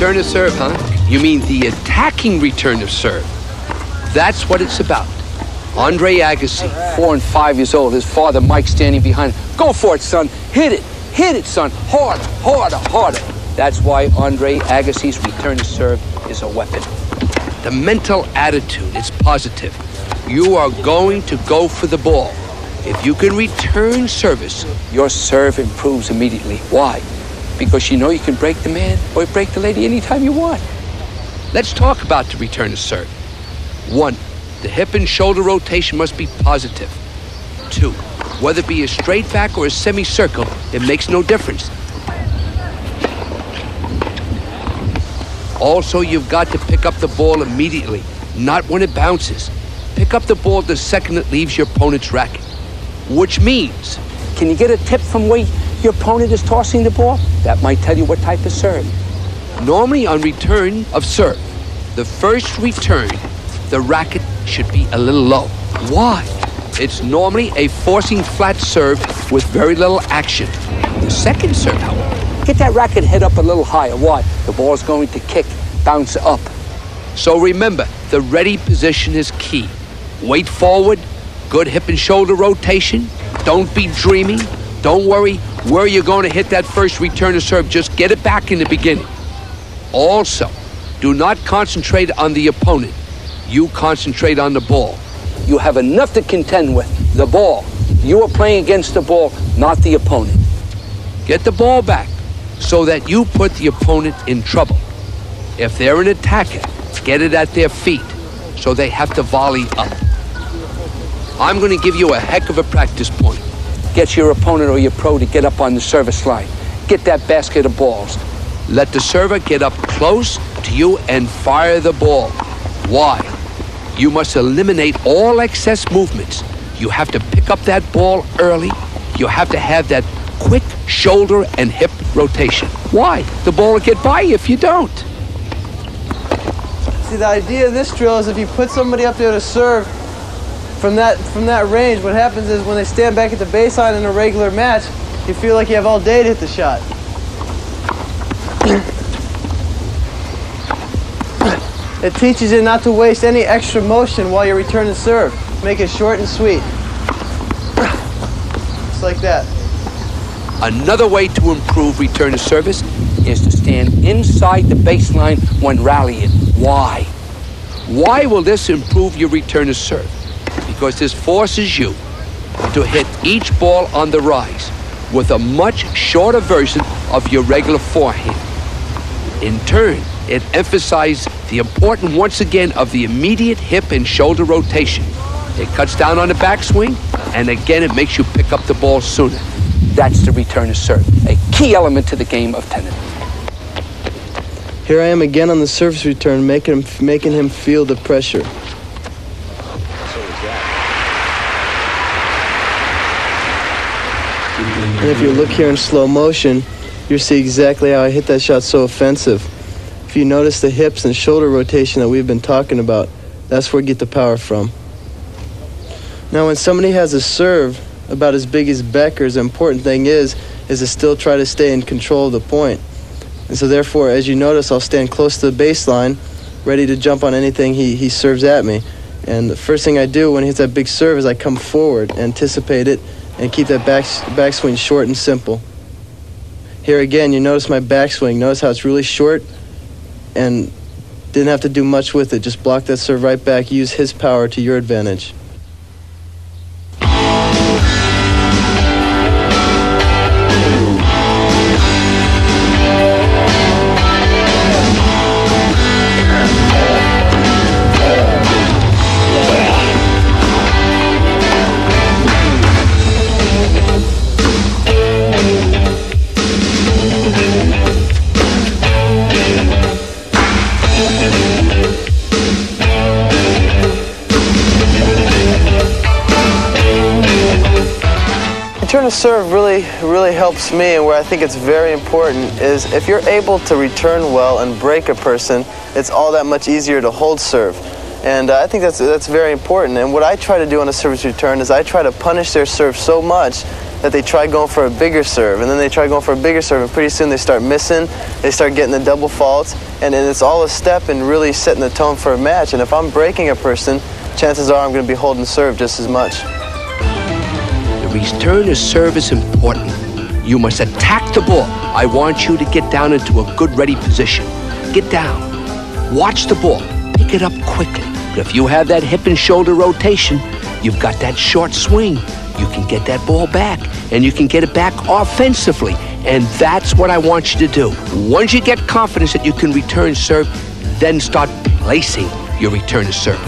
Return of serve, huh? You mean the attacking return of serve. That's what it's about. Andre Agassi, 4 and 5 years old. His father, Mike, standing behind him. Go for it, son. Hit it. Hit it, son. Harder, harder, harder. That's why Andre Agassi's return of serve is a weapon. The mental attitude is positive. You are going to go for the ball. If you can return service, your serve improves immediately. Why? Because you know you can break the man or break the lady anytime you want. Let's talk about the return of serve. 1, the hip and shoulder rotation must be positive. 2, whether it be a straight back or a semicircle, it makes no difference. Also, you've got to pick up the ball immediately, not when it bounces. Pick up the ball the second it leaves your opponent's racket. Which means, can you get a tip from where your opponent is tossing the ball? That might tell you what type of serve. Normally on return of serve, the first return, the racket should be a little low. Why? It's normally a forcing flat serve with very little action. The second serve, however, get that racket head up a little higher. Why? The ball's going to kick, bounce up. So remember, the ready position is key. Weight forward, good hip and shoulder rotation. Don't be dreaming. Don't worry where you're going to hit that first return of serve. Just get it back in the beginning. Also, do not concentrate on the opponent. You concentrate on the ball. You have enough to contend with. The ball. You are playing against the ball, not the opponent. Get the ball back so that you put the opponent in trouble. If they're an attacker, get it at their feet so they have to volley up. I'm going to give you a heck of a practice point. Get your opponent or your pro to get up on the service line. Get that basket of balls. Let the server get up close to you and fire the ball. Why? You must eliminate all excess movements. You have to pick up that ball early. You have to have that quick shoulder and hip rotation. Why? The ball will get by you if you don't. See, the idea of this drill is if you put somebody up there to serve from that range, what happens is when they stand back at the baseline in a regular match, you feel like you have all day to hit the shot. It teaches you not to waste any extra motion while you're returning serve. Make it short and sweet. Just like that. Another way to improve return to service is to stand inside the baseline when rallying. Why? Why will this improve your return to serve? Because this forces you to hit each ball on the rise with a much shorter version of your regular forehand. In turn, it emphasizes the importance once again of the immediate hip and shoulder rotation. It cuts down on the backswing, and again it makes you pick up the ball sooner. That's the return of serve, a key element to the game of tennis. Here I am again on the service return, making him feel the pressure. And if you look here in slow motion, you'll see exactly how I hit that shot so offensive. If you notice the hips and shoulder rotation that we've been talking about, that's where we get the power from. Now, when somebody has a serve about as big as Becker's, the important thing is to still try to stay in control of the point. And so therefore, as you notice, I'll stand close to the baseline, ready to jump on anything he serves at me. And the first thing I do when he hits that big serve is I come forward, anticipate it, and keep that backswing short and simple. Here again, you notice my backswing. Notice how it's really short and didn't have to do much with it. Just block that serve right back. Use his power to your advantage. Return to serve really helps me, and where I think it's very important is if you're able to return well and break a person, it's all that much easier to hold serve. And I think that's very important. And what I try to do on a service return is I try to punish their serve so much that they try going for a bigger serve, and then they try going for a bigger serve, and pretty soon they start missing, they start getting the double faults, and then it's all a step in really setting the tone for a match. And if I'm breaking a person, chances are I'm going to be holding serve just as much. The return to serve is important. You must attack the ball. I want you to get down into a good ready position. Get down. Watch the ball. Pick it up quickly. But if you have that hip and shoulder rotation, you've got that short swing. You can get that ball back, and you can get it back offensively. And that's what I want you to do. Once you get confidence that you can return serve, then start placing your return to serve.